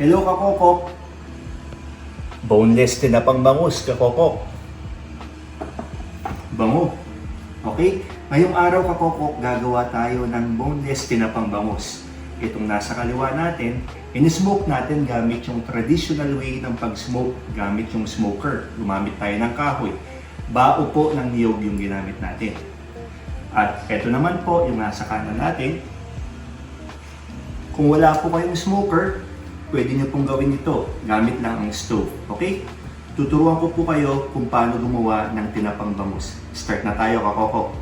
Hello kakokok. Boneless tinapang bangus kakokok. Bango. Okay? Ngayong araw kakokok, gagawa tayo ng boneless tinapang bangus. Itong nasa kaliwa natin, in-smoke natin gamit yung traditional way ng pag-smoke, gamit yung smoker. Gumamit tayo ng kahoy. Bao po ng niyog yung ginamit natin. At eto naman po yung nasa kanan natin. Kung wala po kayong smoker, pwede nyo pong gawin ito. Gamit lang ang stove. Okay? Tuturuan ko po kayo kung paano gumawa ng tinapang bangus. Start na tayo kakoko.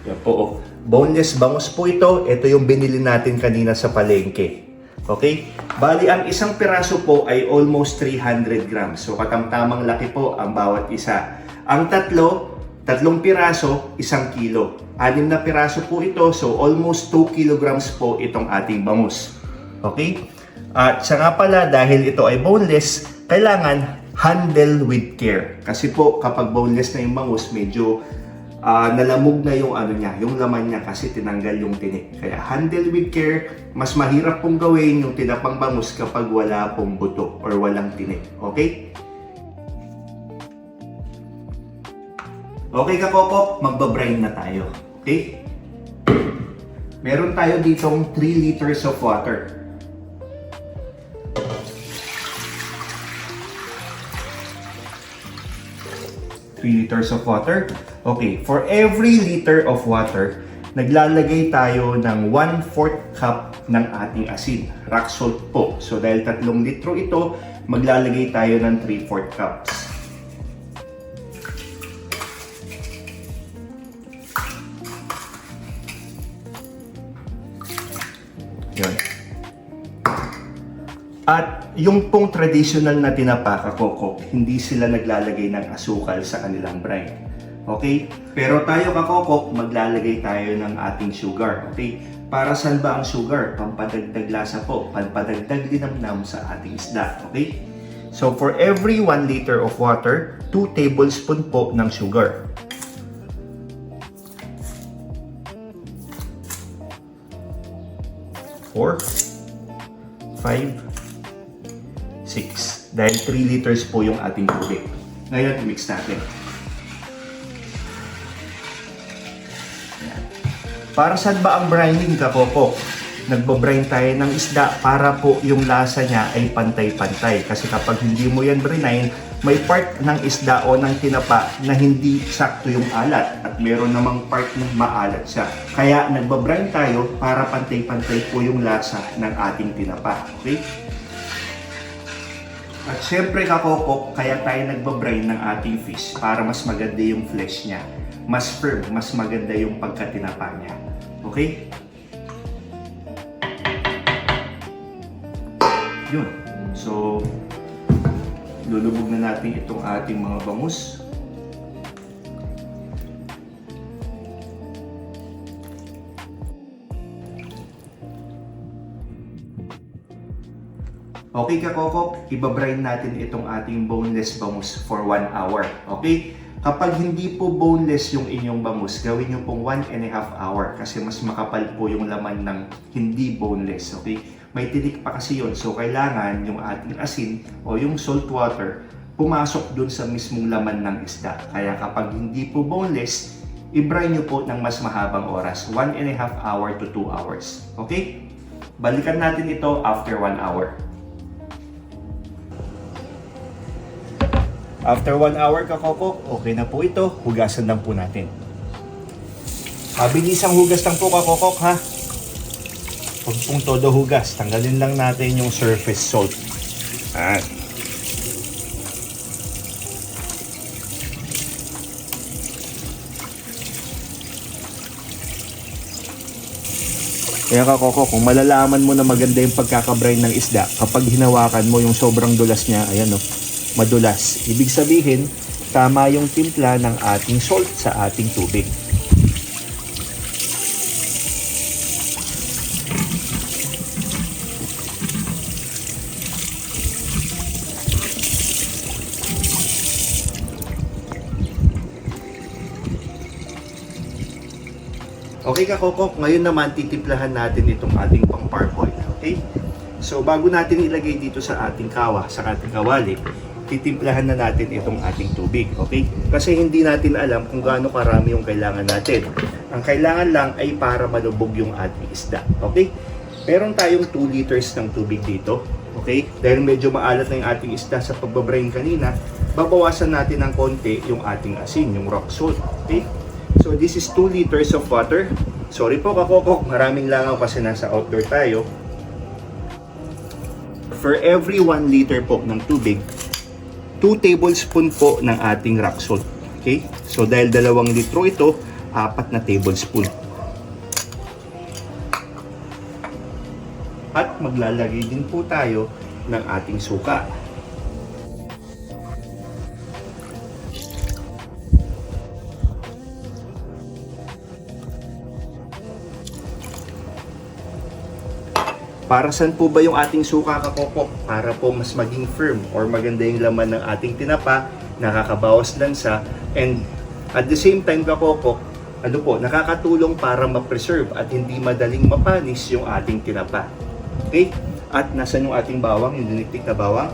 Yan po. Oh. Boneless bangus po ito. Ito yung binili natin kanina sa palengke. Okay? Bali, ang isang piraso po ay almost 300 grams. So, katamtamang laki po ang bawat isa. Ang tatlong piraso, 1 kilo. 6 na piraso po ito, so almost 2 kilograms po itong ating bangus. Okay? At siya nga pala, dahil ito ay boneless, kailangan handle with care. Kasi po, kapag boneless na yung bangus, medyo nalamog na yung yung laman niya kasi tinanggal yung tinik. Kaya handle with care, mas mahirap pong gawin yung tinapang bangus kapag wala pong buto or walang tinik. Okay? Okay kakokok, magbabrine na tayo. Okay? Meron tayo ditong 3 liters of water. Okay, for every liter of water, naglalagay tayo ng 1/4 cup ng ating asin. Rock salt po. So dahil 3 litro ito, maglalagay tayo ng 3/4 cups. Yun. At yung pong traditional na tinapa kakokok, hindi sila naglalagay ng asukal sa kanilang brine. Okay? Pero tayo kakokok, maglalagay tayo ng ating sugar. Okay? Para saan ba ang sugar? Pampadagdag lasa po, pampadagdag linamnam sa ating isda. Okay? So for every 1 liter of water, 2 tablespoon po ng sugar. 4, 5, 6. Dahil 3 liters po yung ating tubig. Ngayon, i-mix natin. Ayan. Para saan ba ang brining kakoko? Nagbabrine tayo ng isda para po yung lasa niya ay pantay-pantay. Kasi kapag hindi mo yan brinahin, may part ng isda o ng tinapa na hindi sakto yung alat at meron namang part na maalat siya. Kaya nagbabrine tayo para pantay-pantay po yung lasa ng ating tinapa. Okay? At syempre kakokok, kaya tayo nagbabrine ng ating fish para mas maganda yung flesh niya. Mas firm, mas maganda yung pagkatinapa niya. Okay? Yun. So, lulubog na natin itong ating mga bangus. Okay kakokok, ibabrine natin itong ating boneless bangus for 1 hour. Okay? Kapag hindi po boneless yung inyong bangus, gawin nyo pong 1.5 hour kasi mas makapal po yung laman ng hindi boneless. Okay? May tinik pa kasi yun. So, kailangan yung ating asin o yung salt water pumasok dun sa mismong laman ng isda. Kaya kapag hindi po boneless, i-brine nyo po ng mas mahabang oras. 1.5 hour to 2 hours. Okay? Balikan natin ito after 1 hour. After 1 hour kakokok, okay na po ito. Hugasan lang po natin. Mabilisang hugas lang po kakokok ha. Huwag pong todo hugas. Tanggalin lang natin yung surface salt. Ayan. Kaya kakoko, kung malalaman mo na maganda yung pagkakabrine ng isda, kapag hinawakan mo yung sobrang dulas niya, ayan o, madulas. Ibig sabihin, tama yung timpla ng ating salt sa ating tubig. Okay kakokok, ngayon naman titimplahan natin itong ating pang parboil. Okay? So bago natin ilagay dito sa ating kawali, titimplahan na natin itong ating tubig, okay? Kasi hindi natin alam kung gaano karami yung kailangan natin. Ang kailangan lang ay para malubog yung ating isda, okay? Meron tayong 2 liters ng tubig dito, okay? Dahil medyo maalat na yung ating isda sa pagbabrain kanina, babawasan natin ng konti yung ating asin, yung rock salt, okay? So this is 2 liters of water. Sorry po kakokok, maraming langaw kasi nasa outdoor tayo. For every 1 liter po ng tubig, 2 tablespoon po ng ating rock salt. Okay? So dahil 2 litro ito, 4 na tablespoon. At maglalagay din po tayo ng ating suka. Para saan po ba yung ating suka kakokok? Para po mas maging firm or maganda yung laman ng ating tinapa, nakakabawas lansa, and at the same time kakokok, nakakatulong para ma-preserve at hindi madaling mapanis yung ating tinapa. Okay? At nasan yung ating bawang, yung diniktik na bawang?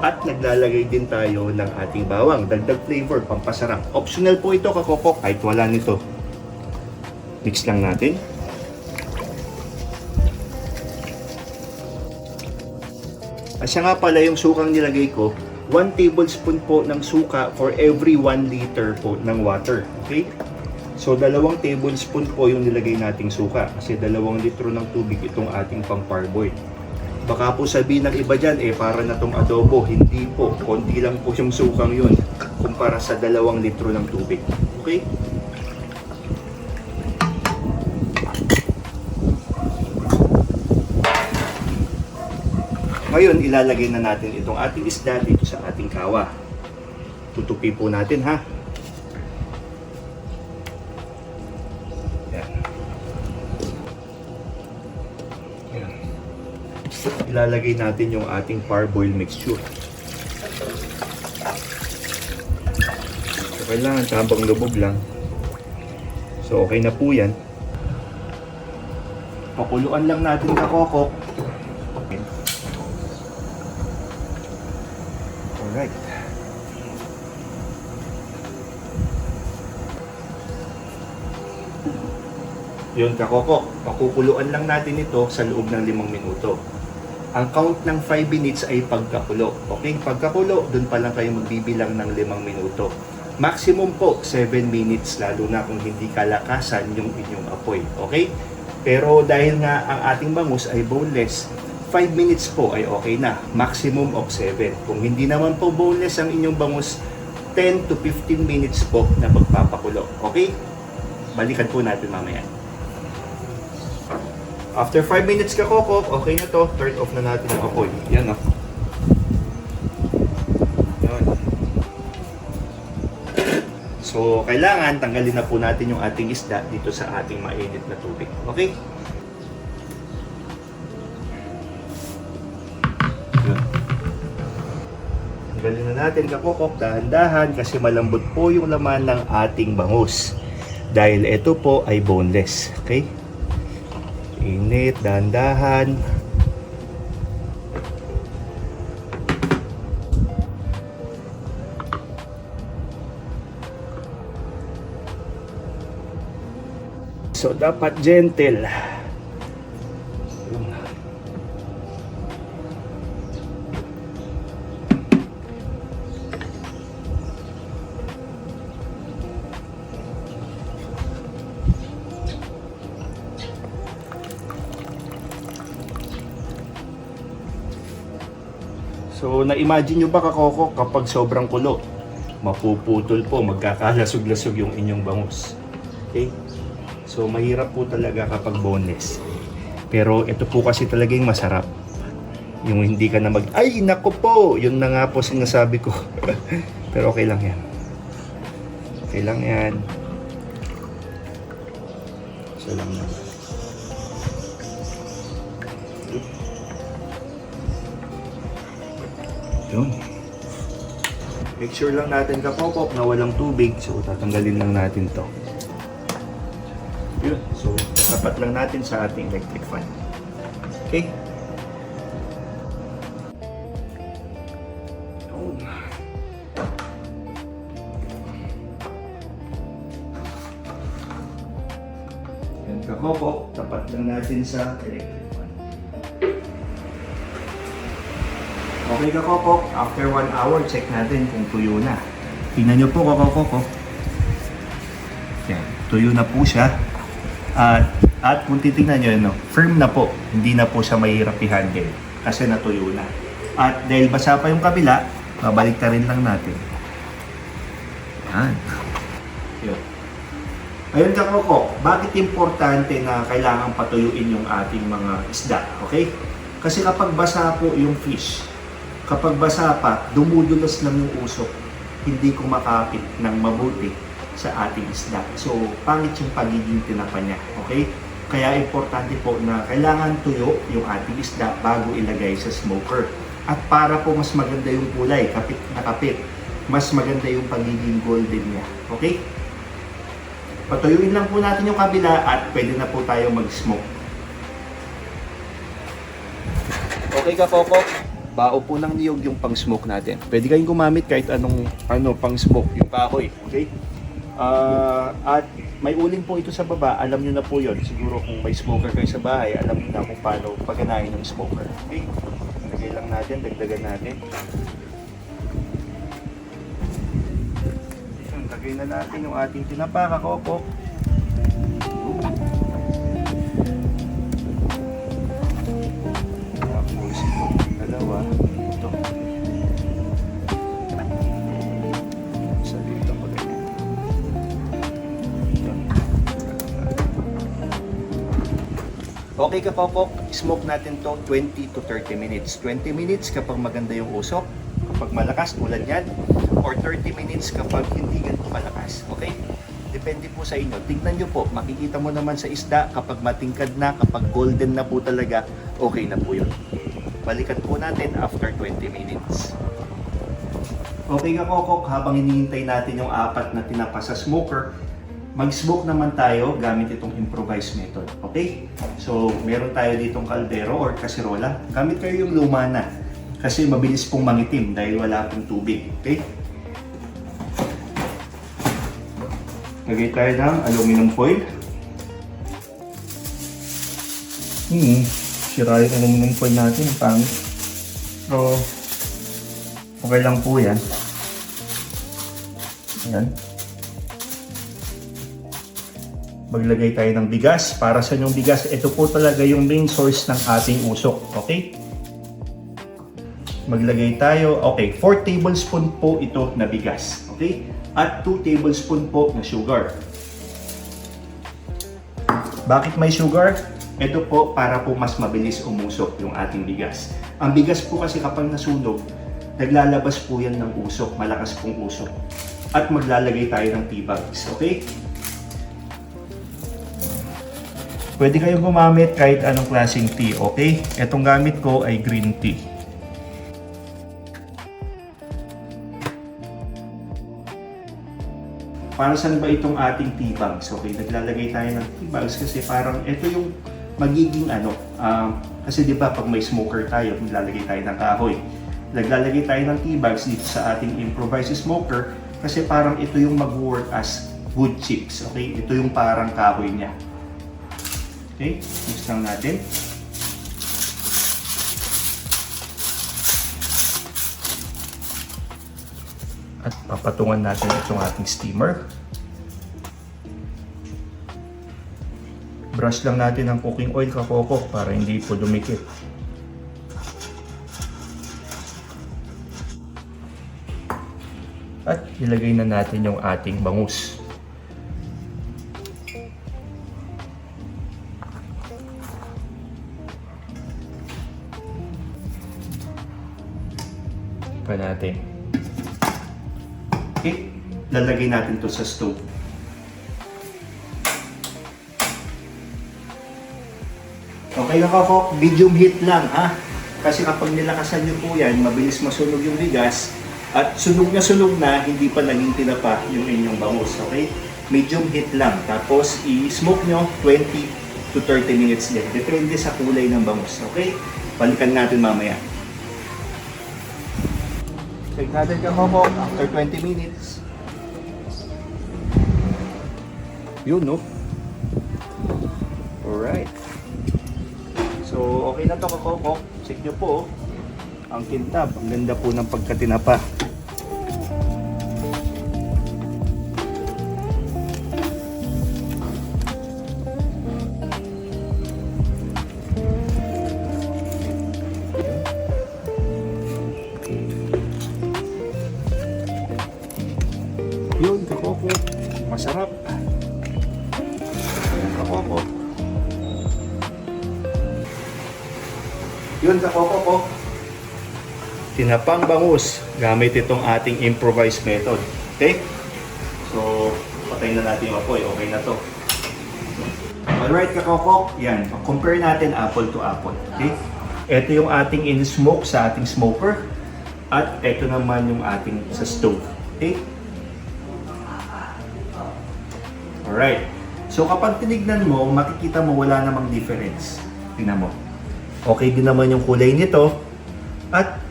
At naglalagay din tayo ng ating bawang, dagdag flavor, pampasarap. Optional po ito kakokok, kahit wala nito. Mix lang natin. At siya nga pala yung sukang nilagay ko, 1 tablespoon po ng suka for every 1 liter po ng water. Okay? So 2 tablespoon po yung nilagay nating suka kasi 2 litro ng tubig itong ating pang parboil. Baka po sabihin ng iba dyan, para na tong adobo. Hindi po, konti lang po yung sukang yun kumpara sa 2 litro ng tubig. Okay? Ngayon, ilalagay na natin itong ating isda dito sa ating kawa. Tutupi po natin ha. Yan. Yan. Ilalagay natin yung ating parboil mixture. So, kailangan tabang lubog lang. So, okay na po yan. Pakuluan lang natin kakokok. Alright. Yun kakoko, pakukuluan lang natin ito sa loob ng 5 minuto. Ang count ng 5 minutes ay pagkakulo. Okay, pagkakulo, dun pa lang kayo magbibilang ng 5 minuto. Maximum po 7 minutes, lalo na kung hindi kalakasan yung inyong apoy. Okay? Pero dahil nga ang ating bangus ay boneless, 5 minutes po ay okay na. Maximum of 7. Kung hindi naman po boneless ang inyong bangus, 10 to 15 minutes po na magpapakulo. Okay? Balikan po natin mamaya. After 5 minutes kakokok, okay na to. Turn off na natin ang apoy. Yan o. Yan. So, kailangan tanggalin na po natin yung ating isda dito sa ating mainit na tubig. Okay? Tanggalin na natin kakokok, dahan-dahan kasi malambot po yung laman ng ating bangus. Dahil ito po ay boneless. Okay? Init, dahan-dahan. So, dapat gentle. So, na-imagine nyo ba kakoko kapag sobrang kulo? Mapuputol po, magkakalasog-lasog yung inyong bangus. Okay? So, mahirap po talaga kapag boneless. Pero ito po kasi talagang masarap. Yung hindi ka na ay, nako po! Yun na nga po sinasabi ko. Pero okay lang yan. Okay lang yan. So lang yan. Yun. Make sure lang natin kapopop na walang tubig. So, tatanggalin lang natin to. Yun. So, tapat lang natin sa ating electric fan. Okay? Yan kakoko, tapat lang natin sa electric fan. Okay kakoko, after 1 hour, check natin kung tuyo na. Tingnan nyo po kakoko. Yan, tuyo na po siya. At kung titignan nyo, firm na po. Hindi na po siya mahirap i-handle kasi natuyo na. At dahil basa pa yung kabila, babalik rin lang natin. Yan. Yun. Ayun kakoko, bakit importante na kailangan patuyuin yung ating mga isda? Okay? Kasi kapag basa po yung fish, kapag basa pa, dumudulas lang yung usok, hindi kumakapit ng mabuti sa ating isda. So, pangit yung pagiging tinapa niya. Okay? Kaya importante po na kailangan tuyo yung ating isda bago ilagay sa smoker. At para po mas maganda yung kulay, kapit na kapit, mas maganda yung pagiging golden niya. Okay? Patuyuin lang po natin yung kabila at pwede na po tayo mag-smoke. Okay kakoko, bao po ng niyog yung pang-smoke natin. Pwede kayong gumamit kahit anong pang-smoke, yung kahoy. Okay? At may uling po ito sa baba, alam nyo na po yun. Siguro kung may smoker kayo sa bahay, alam nyo na kung paano pagganahin ng smoker. Okay? Lagay lang natin, dagdagan natin. Lagay na natin yung ating tinapa, kakoko. Tapos itong dalawa, ito. Sa dito ko ganyan. Okay kakoko, smoke natin to 20 to 30 minutes. 20 minutes kapag maganda yung usok, kapag malakas tulad yan, or 30 minutes kapag hindi ganito kalakas. Okay? Depende po sa inyo. Tignan nyo po, makikita mo naman sa isda kapag matingkad na, kapag golden na po talaga, okay na po yun. Balikan po natin after 20 minutes. Okay kakokok, habang hinihintay natin yung 4 na tinapa sa smoker, mag-smoke naman tayo gamit itong improvised method. Okay? So, meron tayo ditong kaldero or kaserola. Gamit kayo yung luma na. Kasi mabilis pong mangitim dahil wala pong tubig. Okay? Lagay tayo ng aluminum foil. Sira yung aluminum foil natin. Pangit. So, okay lang po yan. Ayan. Maglagay tayo ng bigas. Para sa yung bigas, ito po talaga yung main source ng ating usok. Okay? Maglagay tayo, okay, 4 tablespoon po ito na bigas. Okay? At 2 tablespoon po na sugar. Bakit may sugar? Ito po para po mas mabilis umusok yung ating bigas. Ang bigas po kasi kapag nasunog, naglalabas po yan ng usok, malakas pong usok. At maglalagay tayo ng tea bags. Okay? Pwede kayong gumamit kahit anong klaseng tea, okay? Itong gamit ko ay green tea. Para saan ba itong ating tea bags? Okay, naglalagay tayo ng tea bags kasi parang ito yung magiging kasi di ba pag may smoker tayo, naglalagay tayo ng kahoy. Naglalagay tayo ng tea bags dito sa ating improvised smoker kasi parang ito yung mag-work as wood chips. Okay, ito yung parang kahoy niya. Okay, mix lang natin. At papatungan natin itong ating steamer. Brush lang natin ang cooking oil kakoko para hindi po dumikit. At ilagay na natin yung ating bangus. Pa natin. Okay, lalagay natin to sa stove. Okay kakoko, medium heat lang ha. Kasi kapag nilakasan nyo po yan, mabilis masunog yung bigas. At sunog na, hindi pa naging tinapa yung inyong bangus. Okay? Medium heat lang. Tapos i-smoke nyo 20 to 30 minutes din. Depende sa kulay ng bangus. Okay? Balikan natin mamaya. Check natin kakoko after 20 minutes. Yun no? Alright. So, okay na to kakokok. Check nyo po, ang kintab. Ang ganda po ng pagkatinapa. Yun, kakoko. Masarap. Ayan, kakoko. Yun, kakoko po. Tinapang bangus gamit itong ating improvised method. Okay? So, patayin na natin yung apoy. Okay na to. Alright, kakoko. Yan. Compare natin apple to apple. Okay? Ito yung ating in-smoke sa ating smoker. At ito naman yung ating sa stove. Okay? Alright. So kapag tinignan mo, makikita mo wala namang difference. Tingnan mo. Okay din naman yung kulay nito. At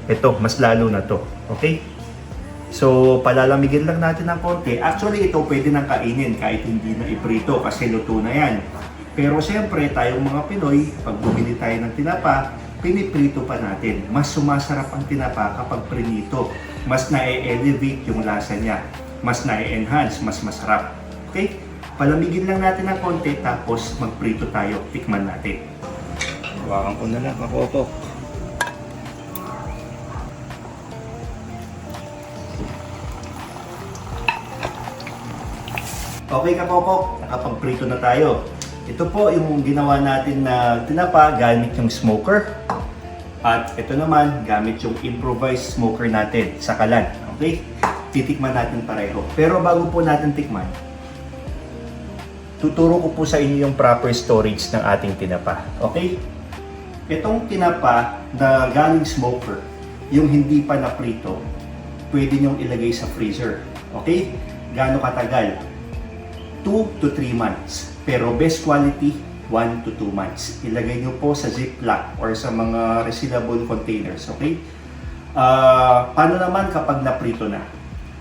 ito, mas lalo na to. Okay? So palalamigin lang natin ng konti. Actually, ito pwede nang kainin kahit hindi na iprito kasi luto na yan. Pero siyempre, tayong mga Pinoy, pag bumili tayo ng tinapa, piniprito pa natin. Mas sumasarap ang tinapa kapag prinito. Mas na-elevate yung lasa niya. Mas na-enhance, mas masarap. Okay? Palamigin lang natin ng konti tapos magprito tayo. Tikman natin. Hawakan ko na lang, kakoko. Okay, kakoko. Nakapagprito na tayo. Ito po yung ginawa natin na tinapa gamit yung smoker. At ito naman gamit yung improvised smoker natin sa kalan. Okay? Titikman natin pareho. Pero bago po natin tikman, tuturo ko po sa inyo yung proper storage ng ating tinapa. Okay? Itong tinapa na galing smoker, yung hindi pa naprito, pwede nyong ilagay sa freezer. Okay? Gaano katagal? 2 to 3 months. Pero best quality, 1 to 2 months. Ilagay nyo po sa ziplock or sa mga resealable containers. Okay? Paano naman kapag naprito na?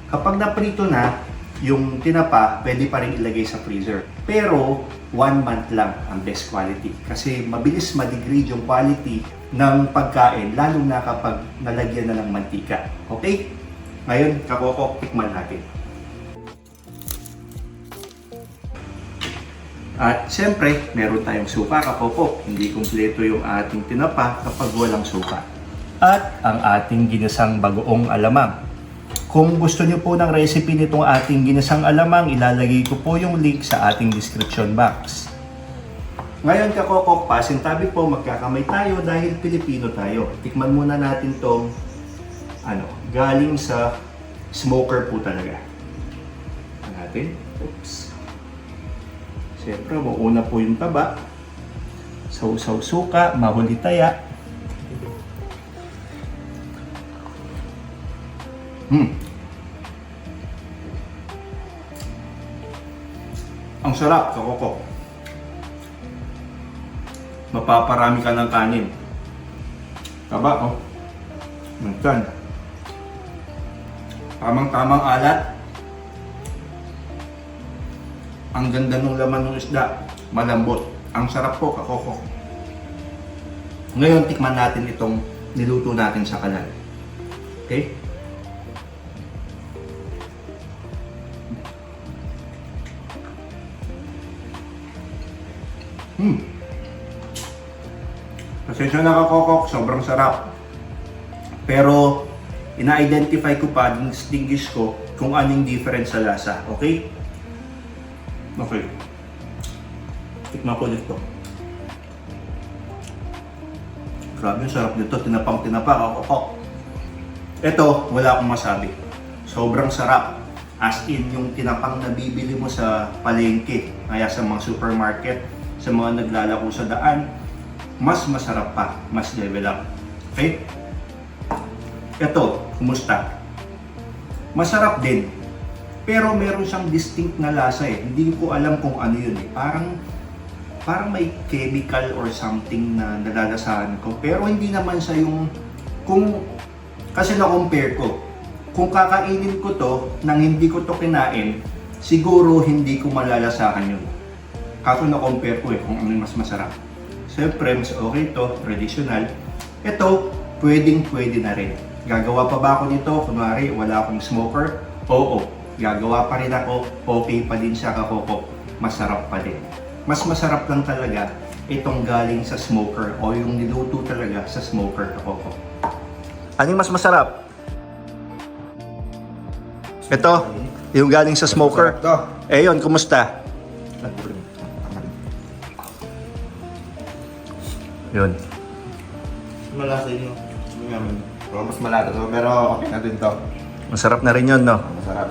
Kapag naprito na, yung tinapa, pwede pa rin ilagay sa freezer. Pero, 1 month lang ang best quality. Kasi mabilis ma-degrade yung quality ng pagkain, lalo na kapag nalagyan na ng mantika. Okay? Ngayon, kakoko, tikman natin. At siyempre, meron tayong suka, kakoko. Hindi kumpleto yung ating tinapa kapag walang suka. At ang ating ginasang bagoong alamang. Kung gusto niyo po ng recipe nitong ating ginasang alamang, ilalagay ko po yung link sa ating description box. Ngayon kakokok, pasintabi po, magkakamay tayo dahil Pilipino tayo. Tikman muna natin tong galing sa smoker po talaga. Natin. Oops. Siyempre, mauna po yung taba. Sausaw suka, mahuli taya. Ang sarap, kakoko. Mapaparami ka ng kanin. Taba, oh. Minsan. Tamang-tamang alat. Ang ganda ng laman ng isda. Malambot. Ang sarap po, kakoko. Ngayon, tikman natin itong niluto natin sa kalan. Okay? Pasensya na kakokok, sobrang sarap. Pero, ina-identify ko pa, distinguish ko kung anong difference sa lasa. Okay? Okay. Tikman ko dito. Grabe, sarap nito. Tinapang-tinapa, kakokok. Ito, wala akong masabi. Sobrang sarap. As in, yung tinapang na bibili mo sa palengke, kaya sa mga supermarket, sa mga naglalako sa daan, mas masarap pa, mas level up. Okay? Ito, kumusta? Masarap din. Pero meron siyang distinct na lasa eh. Hindi ko alam kung ano yun eh. Parang may chemical or something na nalalasahan ko. Pero hindi naman siya yung, kasi na-compare ko. Kung kakainin ko to, nang hindi ko to kinain, siguro hindi ko malalasahan yun. Ako na-compare ko kung ano mas masarap. Siyempre, mas okay ito, traditional. Ito, pwede na rin. Gagawa pa ba ako nito? Kunwari, wala akong smoker? Oo, gagawa pa rin ako. Okay pa din siya kakoko. Masarap pa din. Mas masarap lang talaga itong galing sa smoker o yung niluto talaga sa smoker kakoko. Anong mas masarap? Ito, yung galing sa smoker. Eh yun, kumusta? Yun. Malasa yun. Pero mas malasa to. Pero okay na din to. Masarap na rin yun, no? Masarap.